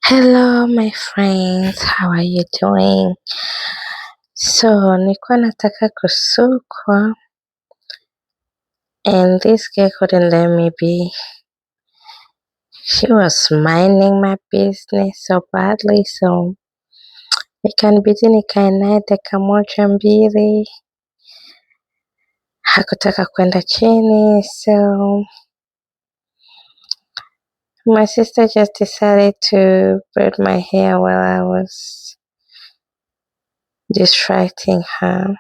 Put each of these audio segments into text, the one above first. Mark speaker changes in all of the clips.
Speaker 1: Hello my friends, how are you doing? So nilikuwa nataka kusukwa and this girl couldn't let me be. She was minding my business so badly, so ikanibidi nikae naye dakika moja mbili, hakutaka kwenda chini, so my sister just decided to braid my hair while I was distracting her.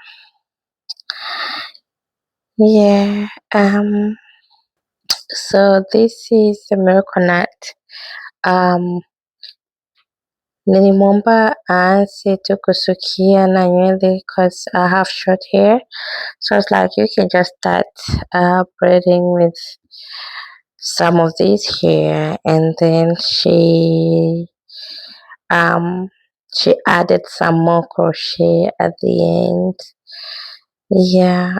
Speaker 1: Yeah, so this is the Miracle Knot. Nilimwomba aanze tu kusukia na nywele cause I have short hair, so it's like you can just start braiding with some of this hair, and then she added some more crochet at the end. Yeah,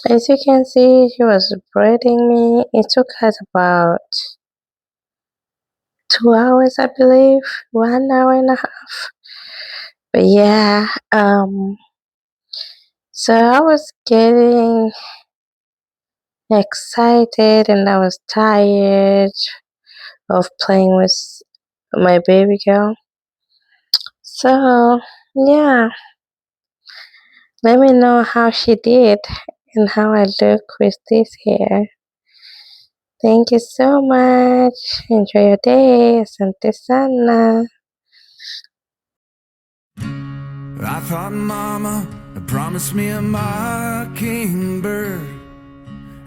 Speaker 1: as you can see, she was braiding me. It took us about 2 hours, I believe, 1 hour and a half. But yeah, so I was getting excited and I was tired of playing with my baby girl. So yeah, let me know how she did and how I look with this hair. Thank you so much. Enjoy your day. Asante sana.
Speaker 2: I thought Mama had promised me a mockingbird,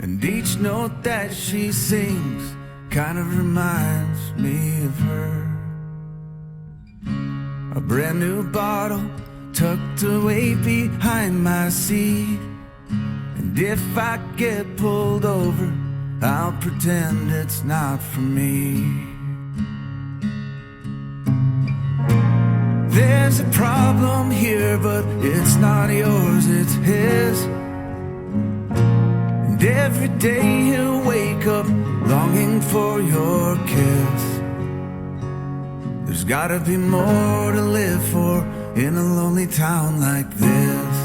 Speaker 2: and each note that she sings kind of reminds me of her. A brand new bottle tucked away behind my seat, and if I get pulled over, I'll pretend it's not for me. There's a problem here, but it's not yours, it's his. And every day he'll wake up longing for your kiss. There's gotta be more to live for in a lonely town like this.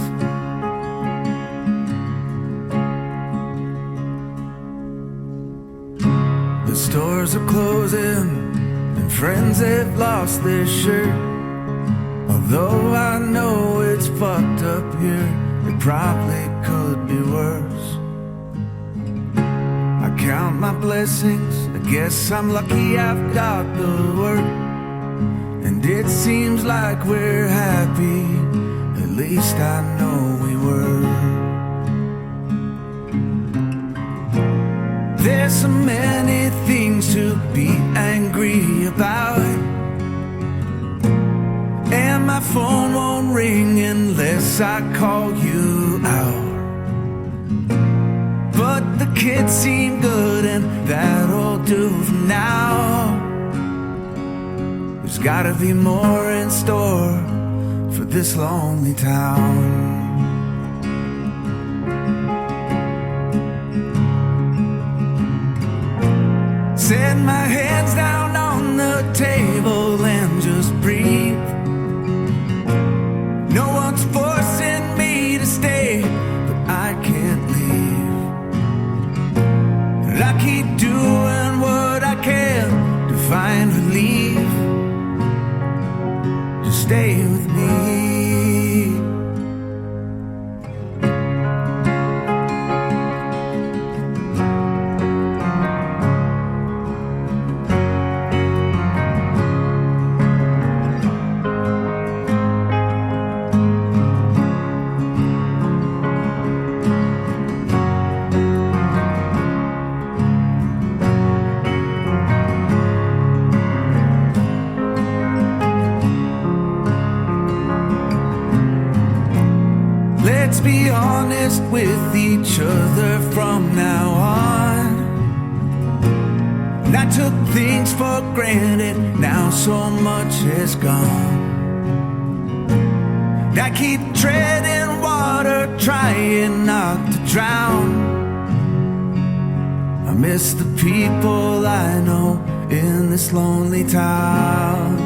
Speaker 2: The stores are closing and friends have lost their shirt. Although I know it's fucked up here, it probably could be worse. I count my blessings, I guess I'm lucky I've got the work. And it seems like we're happy, at least I know we were. There's so many things to be angry about, and my phone won't ring unless I call you out. But the kids seem good and that'll do for now. There's gotta be more in store for this lonely town. Set my hands down on the table and just breathe. No one's forcing me to stay, but I can't leave. And I keep doing what I can to find relief. Just stay with me. Let's be honest with each other from now on. And I took things for granted, now so much is gone. And I keep treading water, trying not to drown. I miss the people I know in this lonely town.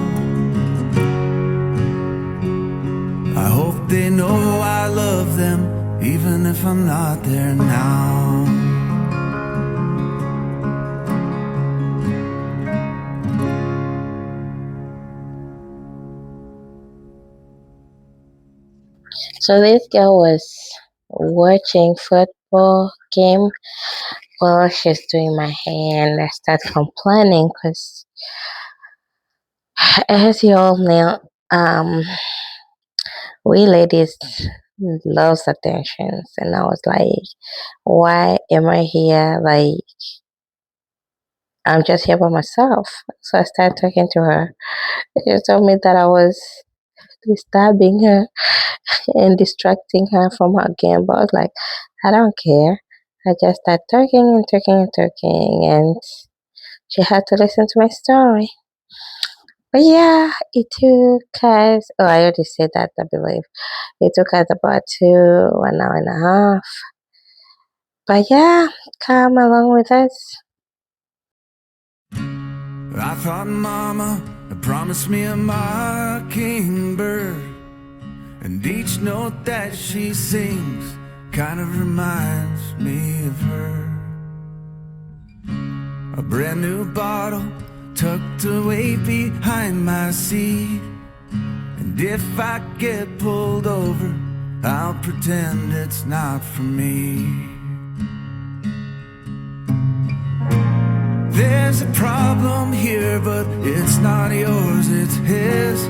Speaker 2: I hope they know I love them, even if I'm not there now.
Speaker 1: So this girl was watching football game while she's doing my hair, and I start complaining because, as you all know, we ladies loves attentions, and I was like, why am I here? Like, I'm just here by myself. So I started talking to her. She told me that I was disturbing her and distracting her from her game, but I was like, I don't care. I just started talking and talking and talking, and she had to listen to my story. But yeah, it took us, oh, I already said that, I believe. It took us about 1 hour and a half. But yeah, come along with us.
Speaker 2: I thought Mama had promised me a mockingbird, and each note that she sings kind of reminds me of her. A brand new bottle tucked away behind my seat, and if I get pulled over, I'll pretend it's not for me. There's a problem here, but it's not yours, it's his.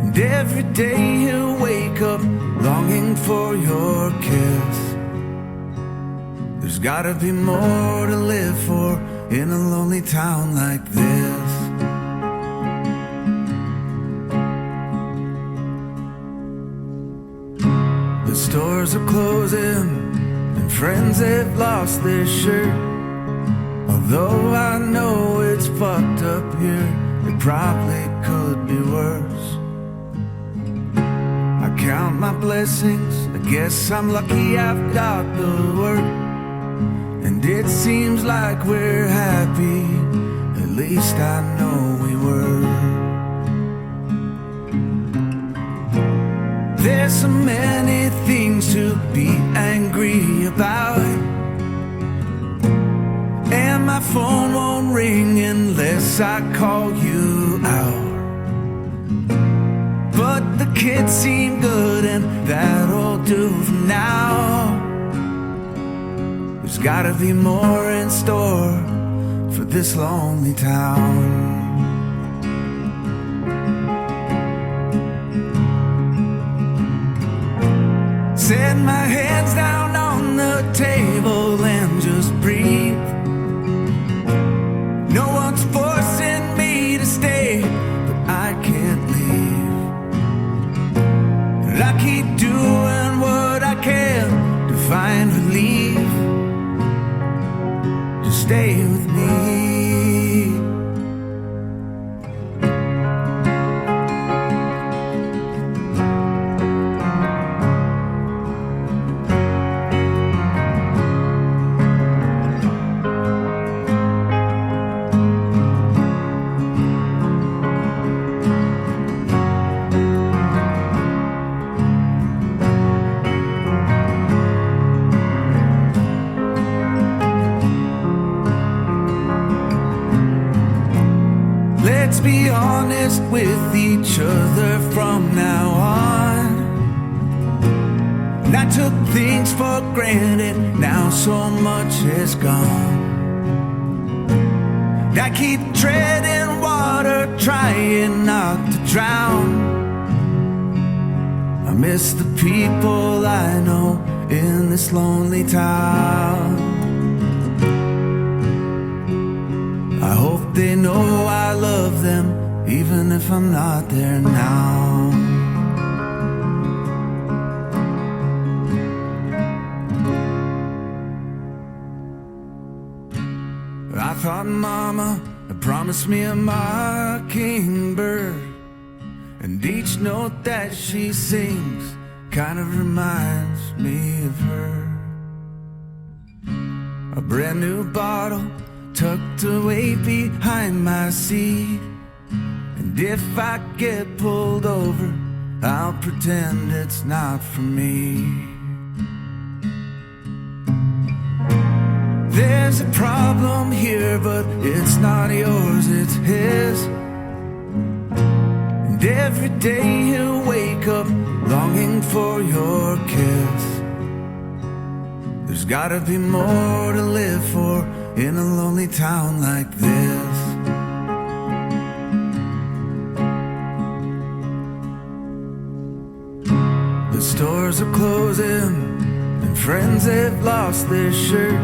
Speaker 2: And every day he'll wake up longing for your kiss. There's gotta be more to live for in a lonely town like this. The stores are closing and friends have lost their shirt. Although I know it's fucked up here, it probably could be worse. I count my blessings, I guess I'm lucky I've got the work. And it seems like we're happy, at least I know we were. There's so many things to be angry about, and my phone won't ring unless I call you out. But the kids seem good and that'll do for now. There's gotta be more in store for this lonely town. Set my hands down on the table and just breathe. No one's forcing me to stay, but I can't leave. And I keep doing what I can to find relief. Just stay with me. Let's be honest with each other from now on. And I took things for granted, now so much is gone. And I keep treading water, trying not to drown. I miss the people I know in this lonely town. I hope they know I love them, even if I'm not there now. I thought Mama had promised me a mockingbird, and each note that she sings kind of reminds me of her. A brand new bottle tucked away behind my seat. And if I get pulled over, I'll pretend it's not for me. There's a problem here, but it's not yours, it's his. And every day he'll wake up longing for your kiss. There's gotta be more to live for in a lonely town like this. The stores are closing and friends they've lost their shirt.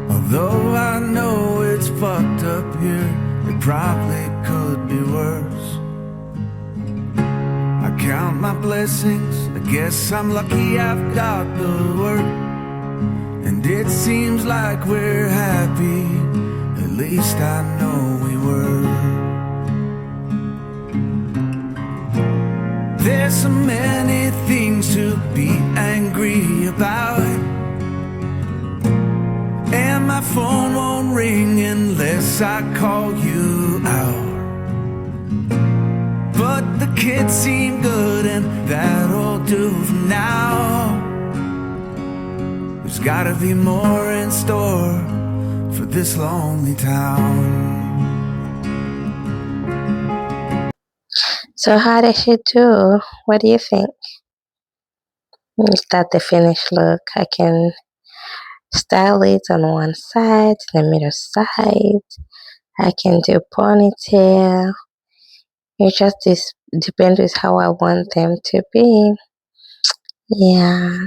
Speaker 2: Although I know it's fucked up here, it probably could be worse. I count my blessings, I guess I'm lucky I've got the work. And it seems like we're happy, at least I know we were. There's so many things to be angry about, and my phone won't ring unless I call you out. But the kids seem good and that'll do for now. There's gotta be more in store for this lonely town.
Speaker 1: So how did she do? What do you think? Is that the finished look? I can style it on one side, the middle side. I can do ponytail. It just depends with how I want them to be. Yeah.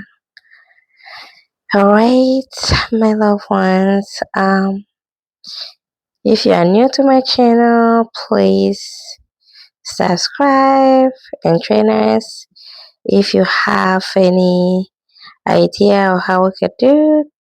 Speaker 1: Alright, my loved ones. If you are new to my channel, please subscribe and join us. If you have any idea of how we could do